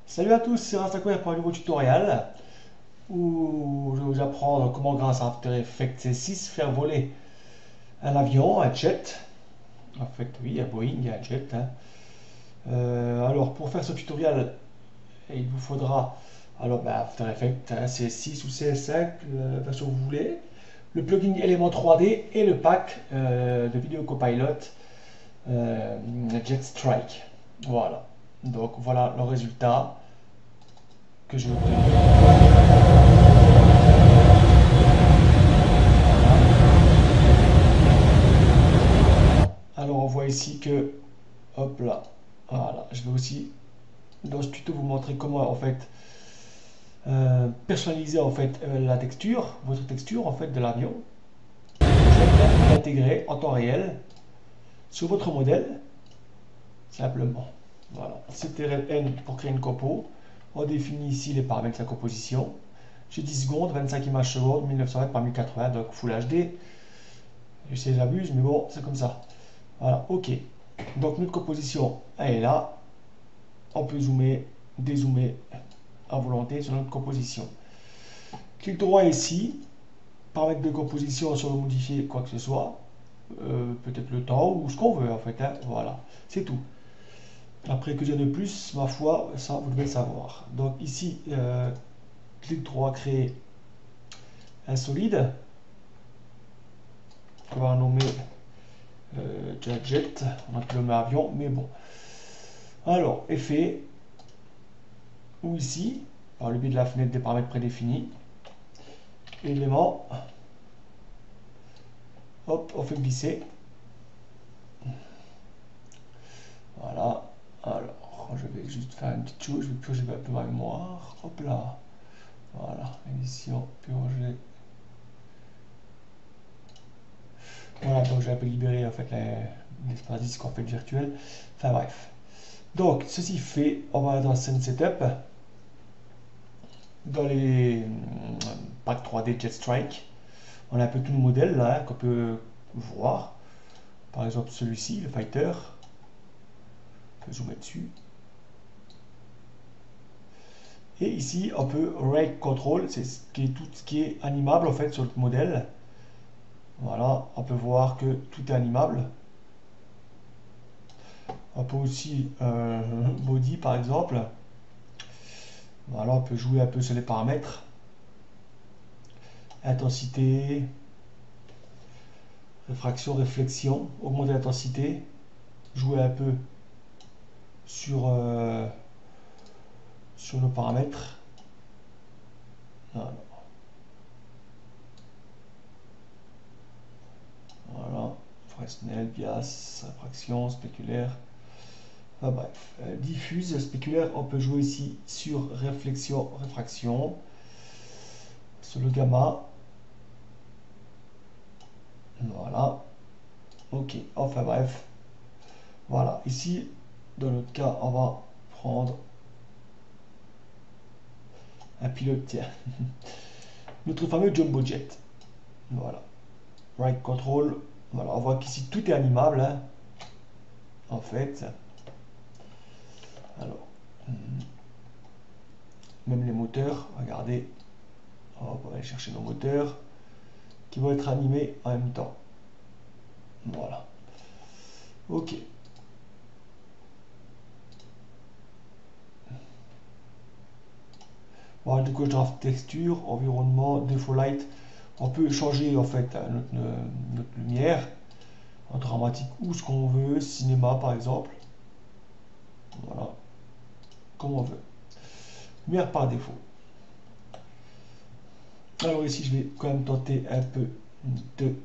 Salut à tous, c'est Rastaco pour un nouveau tutoriel où je vais vous apprendre comment grâce à After Effects C6 faire voler un avion, un jet. En fait, oui, un Boeing, un jet. Alors pour faire ce tutoriel, il vous faudra After Effects, CS6 ou CS5, la version que vous voulez, le plugin Element 3D et le pack de vidéo copilot Jet Strike. Voilà. Donc voilà le résultat que j'ai obtenu. Alors on voit ici que, hop là, voilà, je vais aussi dans ce tuto vous montrer comment en fait personnaliser en fait la texture, votre texture en fait de l'avion, l'intégrer en temps réel sur votre modèle, simplement. Voilà, CTRL-N pour créer une compo, on définit ici les paramètres de la composition. J'ai 10 secondes, 25 images secondes, 1920 par 1080, donc Full HD. Je sais, j'abuse, mais bon, c'est comme ça. Voilà, ok. Donc notre composition, elle est là. On peut zoomer, dézoomer à volonté sur notre composition. Clic droit ici, paramètres de composition, si on veut modifier quoi que ce soit, peut-être le temps ou ce qu'on veut en fait. Hein. Voilà, c'est tout. Après que j'ai de plus, ma foi, ça vous devez le savoir. Donc ici, clic droit, créer un solide. On va nommer jet, on a pu le nommer avion, mais bon. Alors, effet, ou ici, par le biais de la fenêtre des paramètres prédéfinis, élément, hop, on fait glisser. Voilà. Alors, je vais juste faire une petite chose, je vais purger un peu ma mémoire. Hop là. Voilà, édition, purger. Voilà, donc j'ai un peu libéré en fait l'espace disque en fait virtuel. Enfin bref. Donc, ceci fait, on va dans Scene Setup, dans les packs 3D Jet Strike. On a un peu tous nos modèles là hein, qu'on peut voir. Par exemple, celui-ci, le Fighter. On peut zoomer dessus. Et ici, on peut Rate Control, c'est tout ce qui est animable en fait sur le modèle. Voilà, on peut voir que tout est animable. On peut aussi body par exemple. Voilà, on peut jouer un peu sur les paramètres. Intensité, réfraction, réflexion, augmenter l'intensité, jouer un peu sur, sur nos paramètres. Voilà. Voilà. Fresnel, bias, réfraction, spéculaire. Enfin, bref, diffuse, spéculaire, on peut jouer ici sur réflexion, réfraction, sur le gamma. Voilà, ok, enfin bref. Voilà, ici, dans notre cas, on va prendre un pilote, tiens, notre fameux Jumbo Jet. Voilà, right control. Voilà, on voit qu'ici tout est animable, hein, en fait. Alors, même les moteurs, regardez, on va aller chercher nos moteurs qui vont être animés en même temps. Voilà, ok. Voilà, du coup, draft texture, environnement, défaut light. On peut changer en fait notre lumière en dramatique ou ce qu'on veut, cinéma par exemple. Voilà, comme on veut. Lumière par défaut. Alors ici, je vais quand même tenter un peu de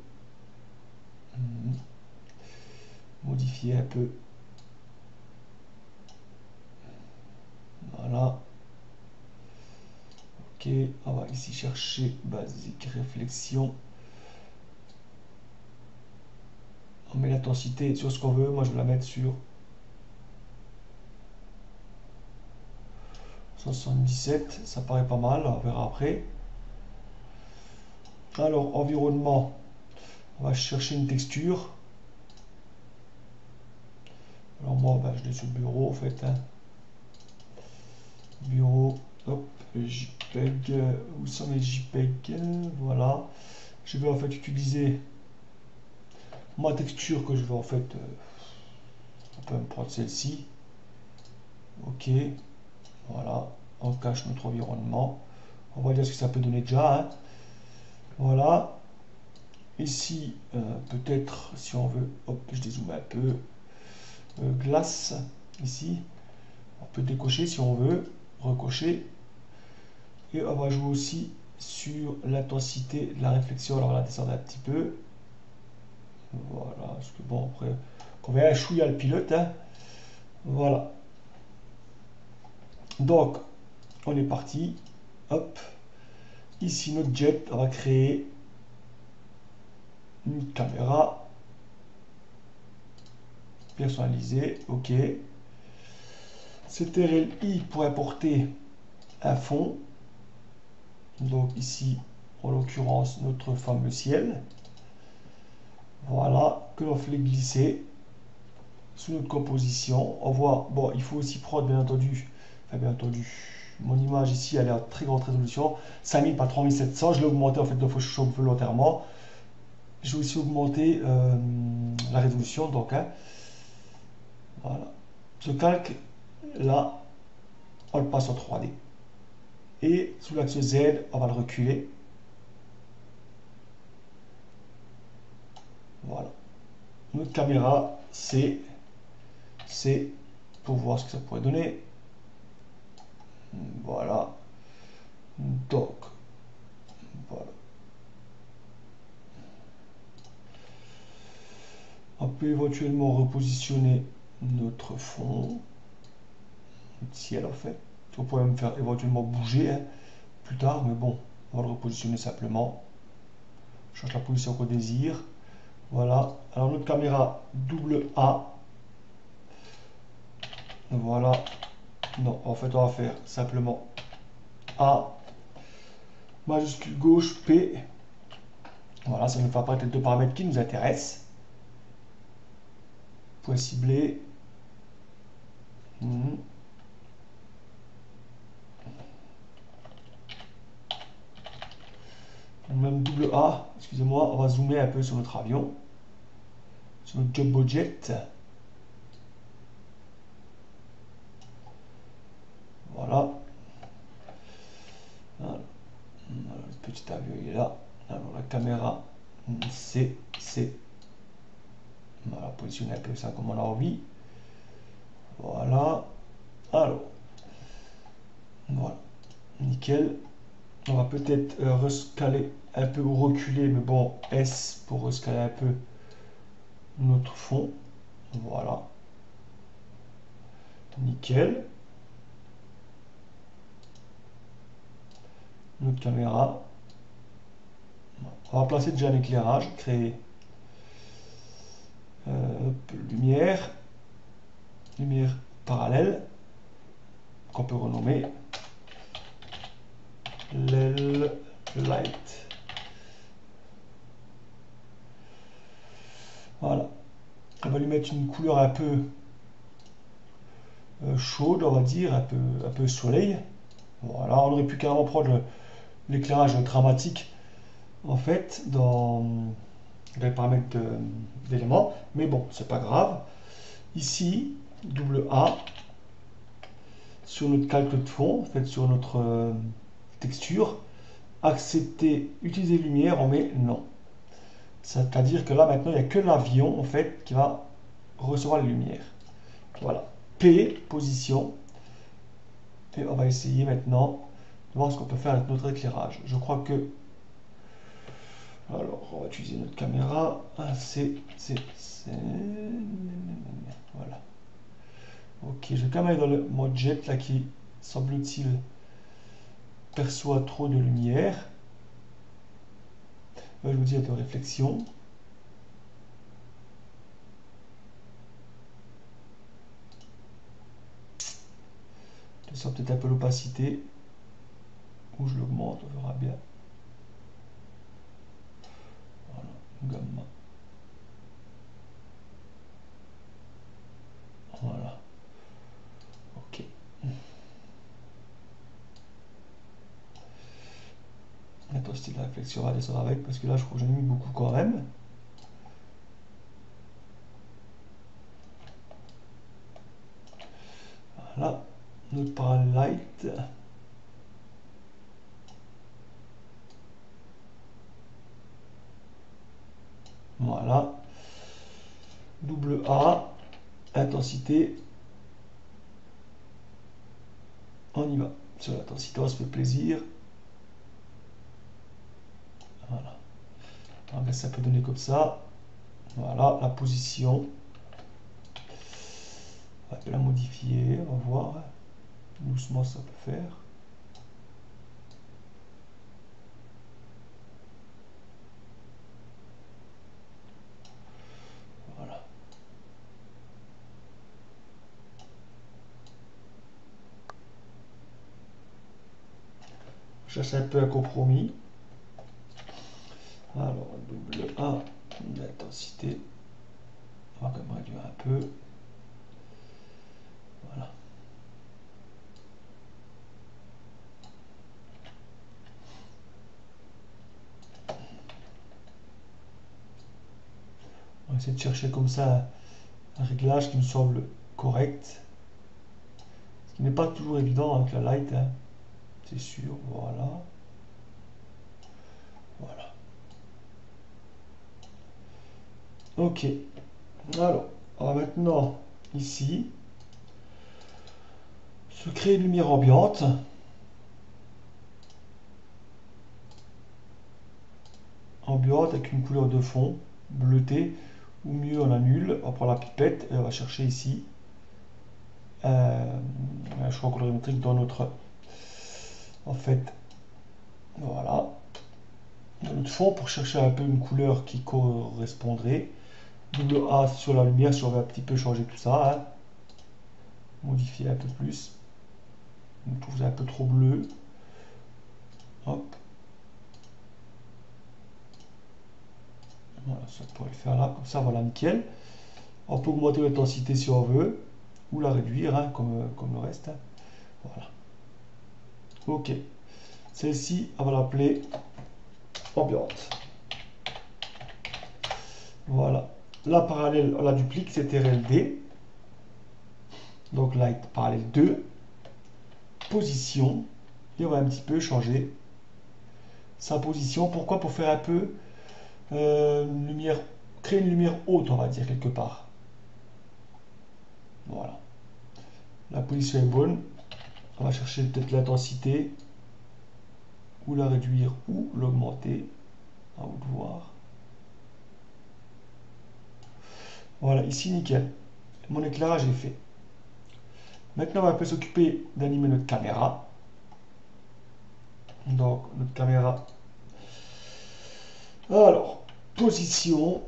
modifier un peu. Voilà. Ok, on va ici chercher basique réflexion. On met l'intensité sur ce qu'on veut. Moi, je vais la mettre sur 77. Ça paraît pas mal. On verra après. Alors, environnement. On va chercher une texture. Alors moi, je l'ai sur le bureau en fait. Hein. JPEG, où sont mes JPEG? Voilà. Je vais en fait utiliser ma texture que je vais en fait, on peut me prendre celle-ci. Ok, voilà, on cache notre environnement. On va dire ce que ça peut donner déjà, hein. Voilà. Ici, peut-être, si on veut, hop, je dézoome un peu. Glace, ici. On peut décocher si on veut, recocher. Et on va jouer aussi sur l'intensité de la réflexion. Alors, on va la descendre un petit peu. Voilà, parce que bon, après, on va un chouïa le pilote, hein. Voilà. Donc, on est parti. Hop. Ici, notre jet, on va créer une caméra personnalisée. OK. CTRL-I pour importer un fond. Donc ici, en l'occurrence, notre fameux ciel. Voilà, que l'on fait glisser sous notre composition. On voit, bon, il faut aussi prendre, bien entendu, mon image ici, elle est à très grande résolution, 5000 par 3700. Je l'ai augmenté en fait de Photoshop volontairement. Je vais aussi augmenter la résolution, donc, hein. Voilà. Ce calque, là, on le passe en 3D. Et sous l'axe Z, on va le reculer. Voilà. Notre caméra, c'est pour voir ce que ça pourrait donner. Voilà. Donc, voilà. On peut éventuellement repositionner notre fond, notre ciel en fait. On pourrait même faire éventuellement bouger, hein, plus tard, mais bon, on va le repositionner simplement. On change la position qu'on désire. Voilà. Alors notre caméra double A. Voilà. Non, en fait, on va faire simplement A, majuscule gauche, P. Voilà, ça nous fait apparaître les deux paramètres qui nous intéressent. Point ciblé. Même double A, excusez-moi, on va zoomer un peu sur notre avion, sur notre jumbo jet. Voilà. Voilà. Le petit avion il est là. Alors la caméra, c'est on va la positionner un peu ça comme on a envie. Voilà. Alors, voilà, nickel. On va peut-être rescaler un peu ou reculer, mais bon, S pour rescaler un peu notre fond. Voilà. Nickel. Notre caméra. On va placer déjà un éclairage, créer lumière parallèle, qu'on peut renommer Lel Light. Voilà. On va lui mettre une couleur un peu chaude, on va dire, un peu soleil. Voilà, on aurait pu carrément prendre l'éclairage dramatique en fait dans les paramètres d'éléments, mais bon, c'est pas grave. Ici, double A sur notre calque de fond, en fait sur notre texture, accepter, utiliser lumière, on met non. C'est-à-dire que là maintenant il n'y a que l'avion en fait qui va recevoir la lumière. Voilà. P, position. Et on va essayer maintenant de voir ce qu'on peut faire avec notre éclairage. Je crois que... Alors, on va utiliser notre caméra. Voilà. Ok, je vais quand même aller dans le mode jet là qui, semble-t-il, perçoit trop de lumière. Je vous dis de réflexion. Je descends peut-être un peu l'opacité. Ou je l'augmente, on verra bien. Voilà, gamma. Voilà. Ok. L'intensité de la réflexion va descendre avec, parce que là, je crois que j'en ai mis beaucoup quand même. Voilà, notre parallel light. Voilà. Double A, intensité. On y va. Sur l'intensité, on se fait plaisir. Voilà. Ça peut donner comme ça. Voilà, la position. On va la modifier, on va voir. Doucement, ça peut faire. Voilà. Je cherche un peu un compromis. Alors, double A, l'intensité. On va quand même réduire un peu. Voilà. On va essayer de chercher comme ça un réglage qui me semble correct. Ce qui n'est pas toujours évident avec la light, hein. C'est sûr. Voilà. Voilà. Ok. Alors, on va maintenant, ici, se créer une lumière ambiante. Ambiante avec une couleur de fond bleutée, ou mieux on annule. On prend la pipette et on va chercher ici un choix colorimétrique dans notre, en fait, voilà, dans notre fond pour chercher un peu une couleur qui correspondrait. Double A sur la lumière si on veut un petit peu changer tout ça, hein. Modifier un peu plus. On trouve ça un peu trop bleu. Hop. Voilà, ça pourrait le faire là, comme ça, voilà, nickel. On peut augmenter l'intensité si on veut, ou la réduire, hein, comme le reste, hein. Voilà. Ok. Celle-ci, on va l'appeler ambiante. Voilà. La parallèle, on la duplique, c'est RLD. Donc light parallèle 2. Position. Et on va un petit peu changer sa position. Pourquoi? Pour faire un peu une lumière, créer une lumière haute, on va dire, quelque part. Voilà. La position est bonne. On va chercher peut-être l'intensité, ou la réduire, ou l'augmenter. À vous de voir. Voilà, ici, nickel. Mon éclairage est fait. Maintenant, on va un peu s'occuper d'animer notre caméra. Donc, notre caméra. Alors, position.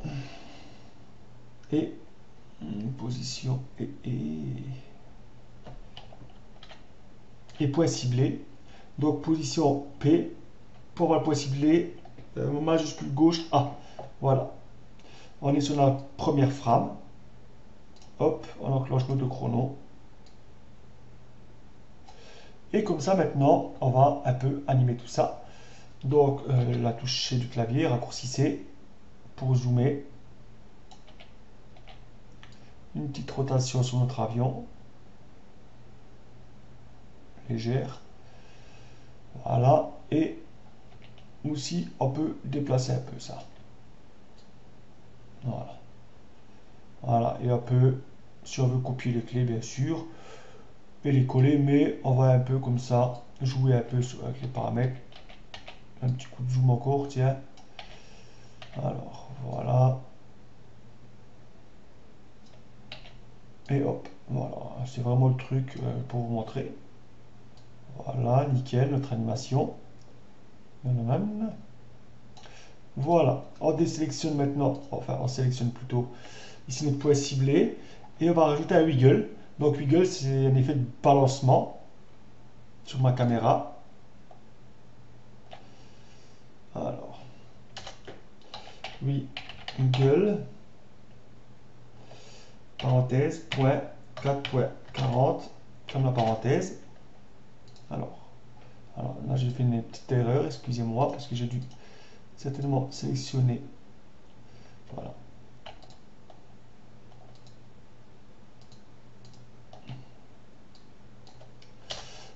Et position et point ciblé. Donc, position P. Pour avoir le point ciblé, majuscule gauche A. Voilà. On est sur la première frame. Hop, on enclenche notre chrono. Et comme ça, maintenant, on va un peu animer tout ça. Donc, la touche C du clavier, raccourcissez pour zoomer. Une petite rotation sur notre avion. Légère. Voilà. Et aussi, on peut déplacer un peu ça. Voilà. Voilà. Et on peut, si on veut copier les clés, bien sûr, et les coller, mais on va un peu comme ça, jouer un peu avec les paramètres. Un petit coup de zoom encore, tiens. Alors, voilà. Et hop, voilà. C'est vraiment le truc pour vous montrer. Voilà, nickel, notre animation. Voilà, on désélectionne maintenant, enfin on sélectionne plutôt ici notre point ciblé. Et on va rajouter un wiggle. Donc wiggle, c'est un effet de balancement sur ma caméra. Alors, wiggle, parenthèse, point, 4.40, ferme la parenthèse. Alors, Alors là j'ai fait une petite erreur, excusez-moi, parce que j'ai dû certainement sélectionner. Voilà.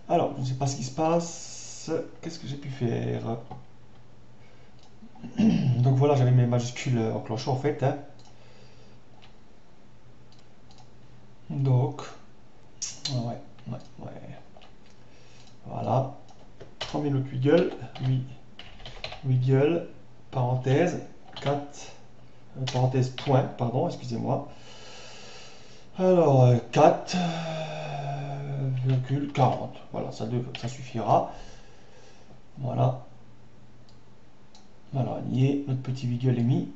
Alors, je ne sais pas ce qui se passe. Qu'est-ce que j'ai pu faire? Donc voilà, j'avais mes majuscules enclenchées en fait, hein. Donc, ouais, ouais, ouais. Voilà. Premier autre wiggle. Oui. Wiggle. Parenthèse. 4. Parenthèse point, pardon, excusez-moi. Alors, 4,40. Voilà, ça suffira. Voilà. Alors, on y est. Notre petit wiggle est mis.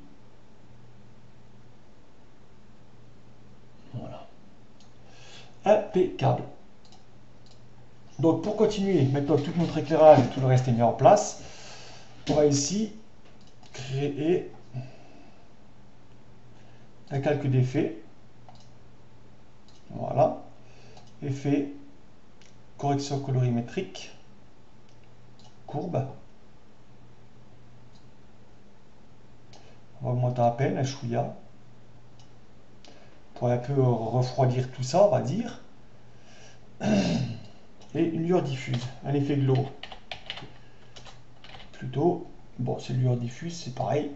Voilà. Impeccable. Donc pour continuer, maintenant tout notre éclairage et tout le reste est mis en place, on va ici créer un calque d'effet. Voilà. Effet, correction colorimétrique, courbe. On va augmenter à peine, un chouïa. Pour un peu refroidir tout ça, on va dire. Et une lueur diffuse, un effet glow. Plutôt, bon, c'est lueur diffuse, c'est pareil.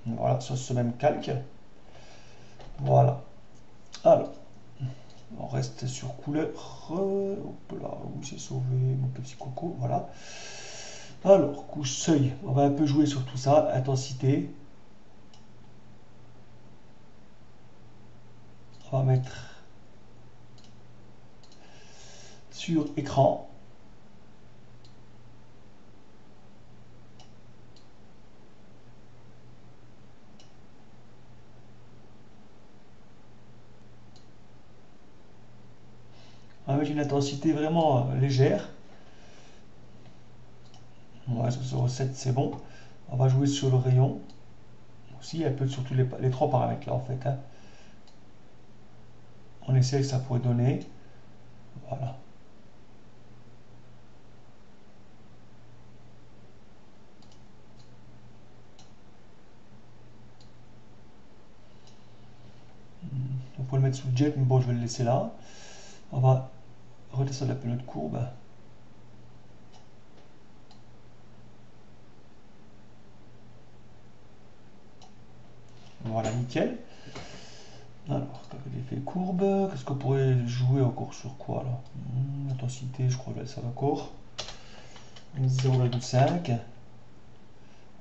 Voilà, sur ce même calque. Voilà. Alors, on reste sur couleur. Hop là, où c'est sauvé mon petit coco. Voilà. Alors, couche seuil. On va un peu jouer sur tout ça. Intensité. On va mettre sur écran. On va mettre une intensité vraiment légère. Ouais, 0,7 c'est bon. On va jouer sur le rayon. Aussi un peu sur tous les trois paramètres là en fait, hein. On essaie que ça pourrait donner. Voilà. On peut le mettre sous jet, mais bon, je vais le laisser là. On va redescendre un peu notre courbe. Voilà, nickel. Alors, l'effet courbe, qu'est-ce qu'on pourrait jouer encore sur quoi là? Intensité, je crois que ça va encore. 0,5.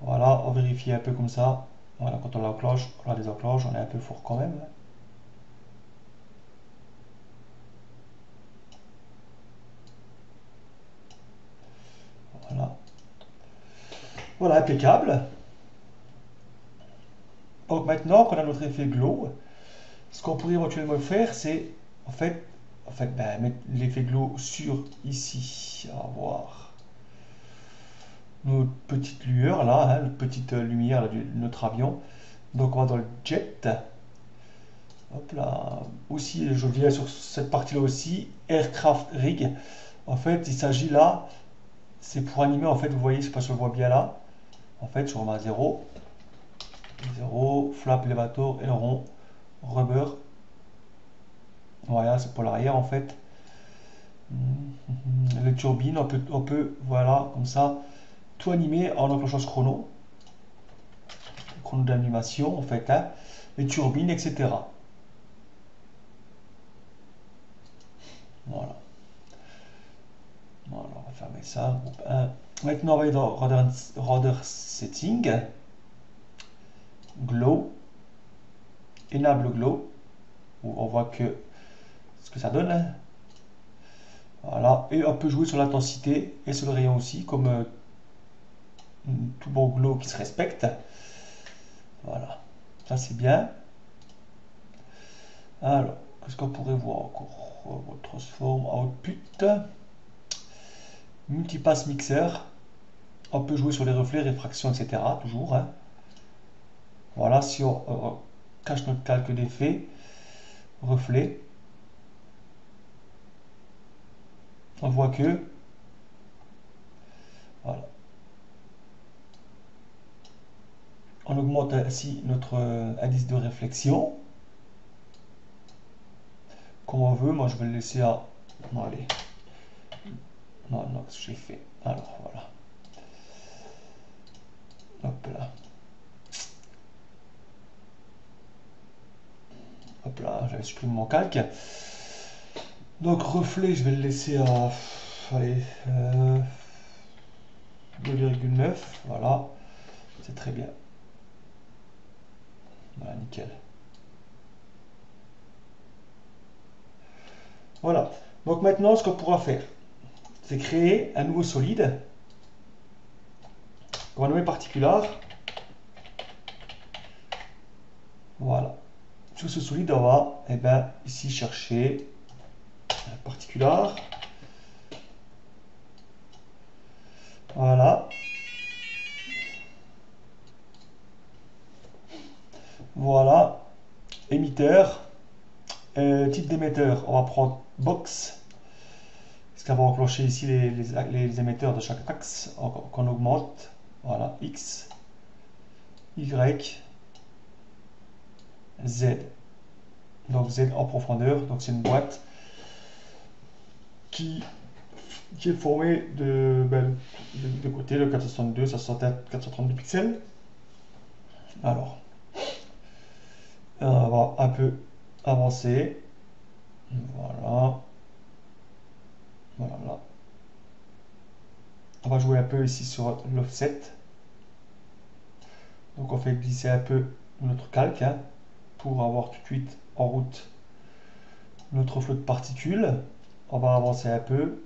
Voilà, on vérifie un peu comme ça. Voilà, quand on l'enclenche, on la désenclenche, on est un peu fort quand même. Voilà. Voilà, impeccable. Donc maintenant qu'on a notre effet glow, ce qu'on pourrait éventuellement faire, c'est en fait ben, mettre l'effet glow sur ici. On va voir notre petite lueur là, hein, notre petite lumière là, de notre avion. Donc on va dans le jet. Hop là. Aussi, je viens sur cette partie là aussi, aircraft rig. En fait, il s'agit là, c'est pour animer, en fait, vous voyez, je sais pas si on le voit bien là. En fait, je remets à 0. 0, flap, elevator, aileron, rubber. Voilà, c'est pour l'arrière en fait. Les turbines, on peut, voilà, comme ça, tout animer en enclenchant ce chrono. Chrono d'animation en fait, hein, les turbines, etc. Voilà. Voilà, on va fermer ça. Groupe 1. Maintenant, on va aller dans Render Setting. Glow. Enable Glow. Où on voit que ce que ça donne, hein. Voilà. Et on peut jouer sur l'intensité et sur le rayon aussi, comme tout bon glow qui se respecte. Voilà. Ça, c'est bien. Alors, qu'est-ce qu'on pourrait voir encore? Transform, Output. Multipass Mixer. On peut jouer sur les reflets, réfraction, etc. Toujours, hein. Voilà, si on cache notre calque d'effet, reflet, on voit que Voilà. On augmente ainsi notre indice de réflexion. Comme on veut, moi je vais le laisser à... Non, allez. Non, non, ce que j'ai fait. Alors, voilà. Hop là. Hop là, j'avais supprimé mon calque. Donc, reflet, je vais le laisser à... Allez, 2,9. Voilà. C'est très bien. Voilà, nickel. Voilà. Donc maintenant, ce qu'on pourra faire, c'est créer un nouveau solide qu'on va nommer particular. Voilà. Sur ce solide, on va ici chercher un particular. Voilà. Voilà. Émetteur. Type d'émetteur, on va prendre box. Parce qu'on va enclencher ici les émetteurs de chaque axe qu'on augmente. Voilà. X. Y. Z. Donc Z en profondeur. Donc c'est une boîte qui est formée de côté, le 462, 432 pixels. Alors, on va un peu avancer. Voilà. Voilà. On va jouer un peu ici sur l'offset. Donc on fait glisser un peu notre calque pour avoir tout de suite en route notre flot de particules. On va avancer un peu.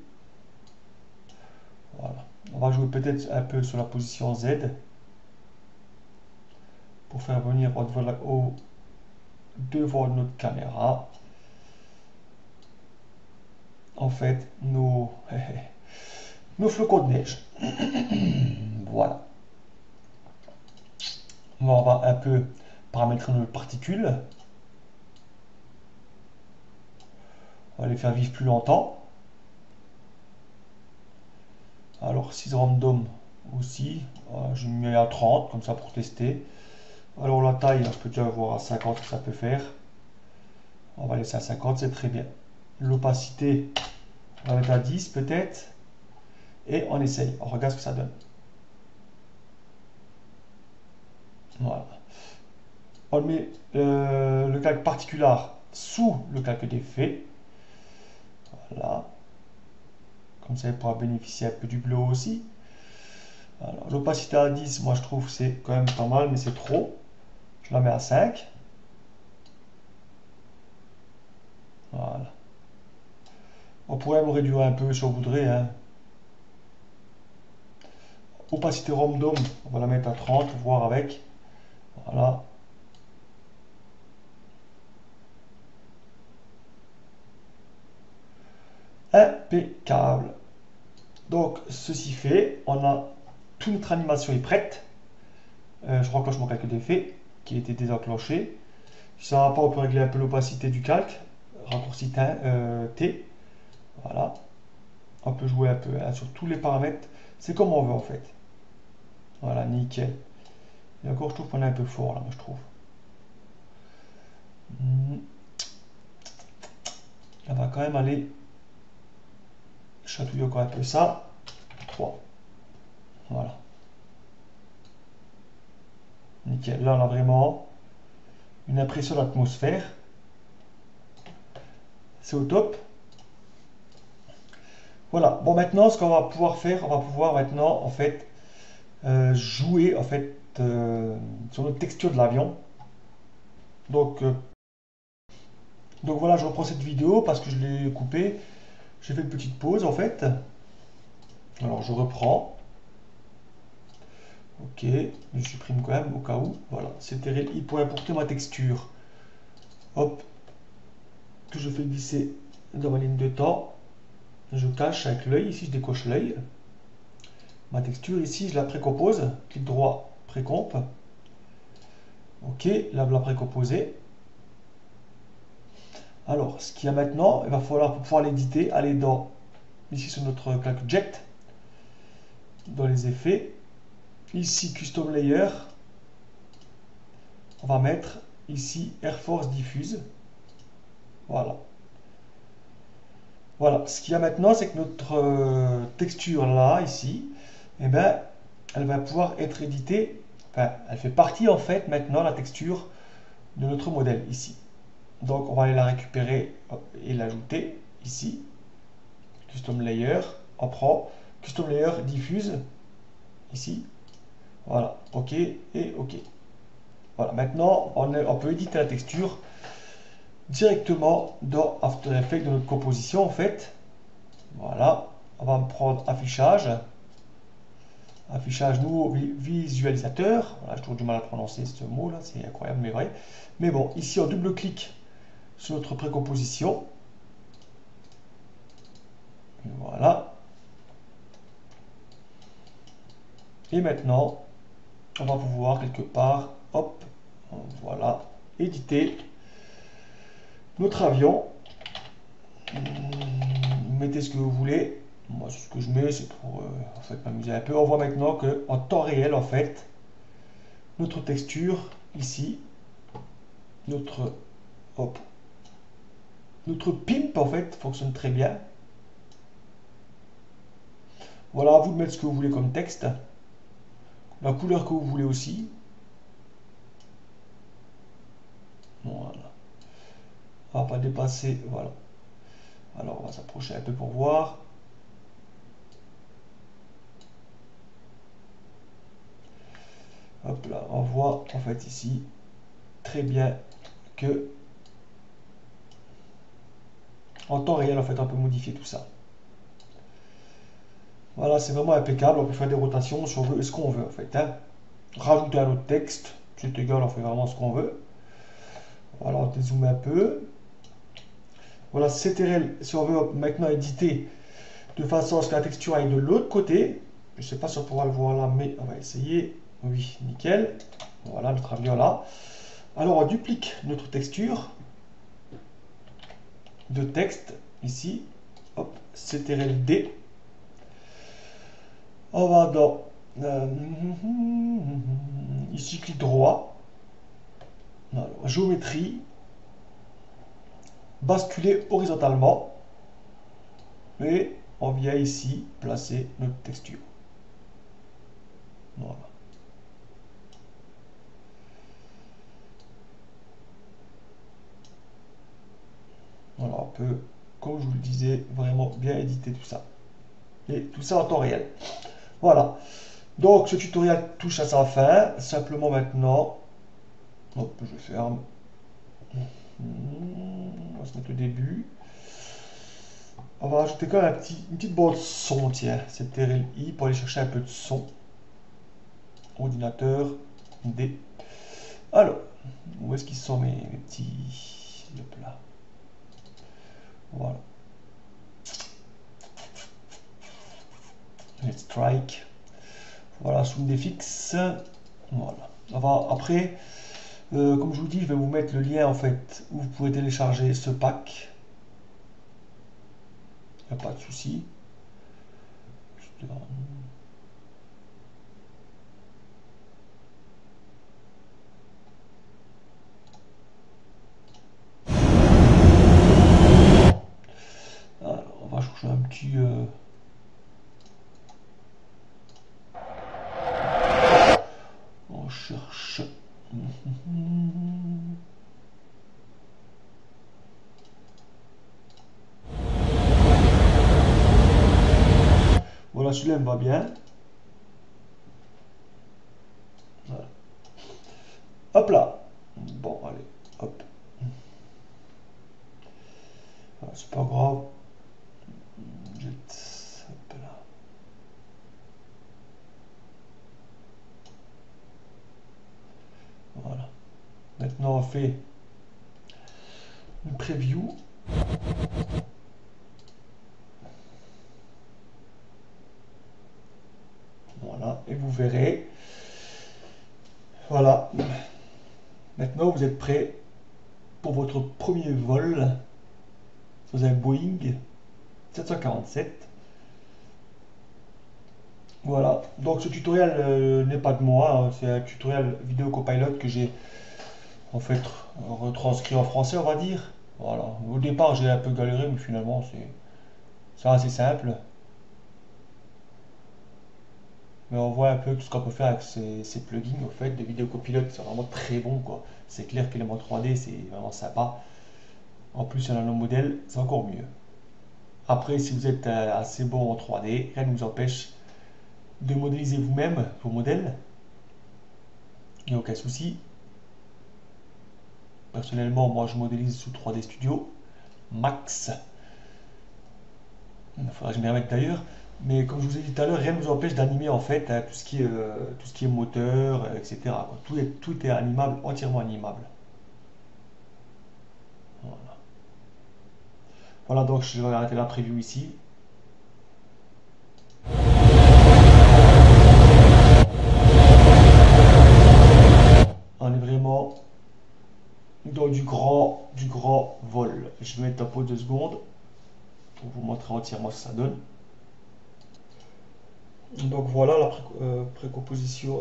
Voilà. On va jouer peut-être un peu sur la position Z pour faire venir au devant de notre caméra en fait nos flocons de neige. Voilà. On va un peu paramétrer nos particules. On va les faire vivre plus longtemps. Alors 6 random aussi, je mets à 30 comme ça pour tester. Alors la taille, on peut déjà voir à 50 que ça peut faire. On va laisser à 50, c'est très bien. L'opacité, on va mettre à 10 peut-être. Et on essaye, on regarde ce que ça donne. Voilà. On met le calque particular sous le calque d'effet. Voilà. Comme ça, il pourra bénéficier un peu du bleu aussi. L'opacité à 10, moi je trouve que c'est quand même pas mal, mais c'est trop. Je la mets à 5. Voilà. On pourrait me réduire un peu si on voudrait. Hein. Opacité random, on va la mettre à 30, voir avec. Voilà. Impeccable. Donc, ceci fait, on a toute notre animation est prête. Je renclenche mon calque d'effet qui a été désenclenché. Si ça ne va pas, on peut régler un peu l'opacité du calque. Raccourci T. Voilà. On peut jouer un peu hein, sur tous les paramètres. C'est comme on veut en fait. Voilà, nickel. Et encore, je trouve qu'on est un peu fort là, moi je trouve. On va quand même aller chatouiller encore un peu ça. 3. Voilà. Nickel. Là, on a vraiment une impression d'atmosphère. C'est au top. Voilà. Bon, maintenant, ce qu'on va pouvoir faire, on va pouvoir maintenant, en fait, jouer, en fait, sur notre texture de l'avion. Donc voilà, je reprends cette vidéo parce que je l'ai coupée. J'ai fait une petite pause, en fait. Alors, je reprends. Ok, je supprime quand même au cas où. Voilà, c'était il pour importer ma texture. Hop, que je fais glisser dans ma ligne de temps. Je cache avec l'œil. Ici, je décoche l'œil. Ma texture, ici, je la précompose. Clic droit, précomp. Ok, la précomposée. Alors, ce qu'il y a maintenant, il va falloir pour pouvoir l'éditer, aller dans ici sur notre calque jet. dans les effets. Ici, Custom Layer. On va mettre ici Air Force Diffuse. Voilà. Voilà. Ce qu'il y a maintenant, c'est que notre texture là, ici, eh ben, elle va pouvoir être éditée. Enfin, elle fait partie en fait maintenant, la texture de notre modèle ici. Donc, on va aller la récupérer et l'ajouter ici. Custom Layer. On prend Custom Layer Diffuse ici. Voilà. OK et OK. Voilà. Maintenant, on peut éditer la texture directement dans After Effects de notre composition en fait. Voilà, on va prendre affichage, nouveau visualisateur. Voilà, j'ai toujours du mal à prononcer ce mot là, c'est incroyable mais vrai. Mais bon, ici on double-clique sur notre précomposition. Voilà. Et maintenant, on va pouvoir quelque part, hop, voilà, éditer notre avion. Mettez ce que vous voulez. Moi, ce que je mets, c'est pour en fait, m'amuser un peu. On voit maintenant que en temps réel, en fait, notre texture ici, notre hop, notre pimp en fait fonctionne très bien. Voilà, à vous de mettre ce que vous voulez comme texte, la couleur que vous voulez aussi. Voilà. On va pas dépasser. Voilà. Alors, on va s'approcher un peu pour voir. Hop là, on voit en fait ici très bien que en temps réel, en fait, on peut modifier tout ça. Voilà, c'est vraiment impeccable. On peut faire des rotations si on veut, ce qu'on veut en fait. Hein. Rajouter un autre texte, c'est égal, on fait vraiment ce qu'on veut. Voilà, on dézoome un peu. Voilà, CTRL, si on veut maintenant éditer de façon à ce que la texture aille de l'autre côté. Je ne sais pas si on pourra le voir là, mais on va essayer. Oui, nickel. Voilà, notre avion là. Alors, on duplique notre texture de texte ici. Hop, CTRL D. On va dans ici, clic droit. Alors, géométrie. Basculer horizontalement. Et on vient ici placer notre texture. Voilà. Voilà, on peut, comme je vous le disais, vraiment bien éditer tout ça. Et tout ça en temps réel. Voilà. Donc ce tutoriel touche à sa fin. Simplement maintenant, hop, je ferme. On va se mettre le début. On va rajouter quand même une petite bande son, tiens, c'est TRL-I pour aller chercher un peu de son. Ordinateur D. Alors, où est-ce qu'ils sont mes petits... Hop là. Voilà. Let's strike. Voilà, sous des fixes. Voilà. Après, comme je vous dis, je vais vous mettre le lien en fait où vous pouvez télécharger ce pack. Il n'y a pas de souci. Alors, on va chercher un petit... On cherche... Voilà, celui-là me va bien. Voilà. Hop là. Bon, allez, hop. Voilà, c'est pas grave. Hop là. Voilà. Maintenant, on fait une preview. Voilà, et vous verrez. Voilà. Maintenant, vous êtes prêt pour votre premier vol. Vous avez un Boeing 747. Voilà, donc ce tutoriel n'est pas de moi, hein, c'est un tutoriel vidéo copilot que j'ai en fait retranscrit en français, on va dire. Voilà, au départ j'ai un peu galéré, mais finalement c'est assez simple. Mais on voit un peu tout ce qu'on peut faire avec ces plugins au fait de vidéo copilot, c'est vraiment très bon quoi. C'est clair que les modes 3D c'est vraiment sympa. En plus, il y en a un modèle, c'est encore mieux. Après, si vous êtes assez bon en 3D, rien ne vous empêche de modéliser vous-même vos modèles. Il n'y a aucun souci. Personnellement, moi je modélise sous 3D Studio Max. Il faudra que je m'y remette d'ailleurs. Mais comme je vous ai dit tout à l'heure, rien ne vous empêche d'animer en fait hein, tout ce qui est moteur, etc. quoi. Tout est animable, entièrement animable. Voilà. Voilà, donc je vais arrêter la preview ici. On est vraiment dans du grand vol. Je vais mettre en pause 2 secondes pour vous montrer entièrement ce que ça donne. Donc voilà la précomposition,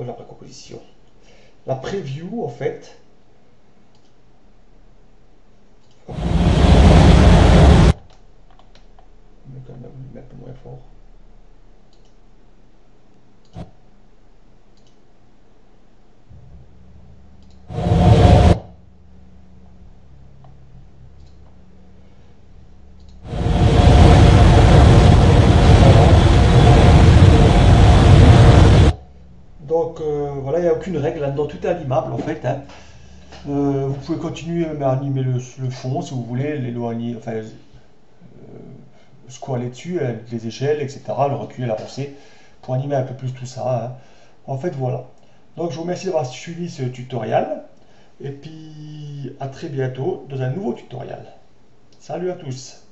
la preview en fait. Mais quand même un peu moins fort. Donc voilà, il n'y a aucune règle là-dedans, tout est animable en fait. Hein. Vous pouvez continuer à animer le fond si vous voulez, l'éloigner, enfin scroller dessus, les échelles, etc., le reculer, l'avancer, pour animer un peu plus tout ça. Hein. En fait, voilà. Donc je vous remercie d'avoir suivi ce tutoriel, et puis à très bientôt dans un nouveau tutoriel. Salut à tous!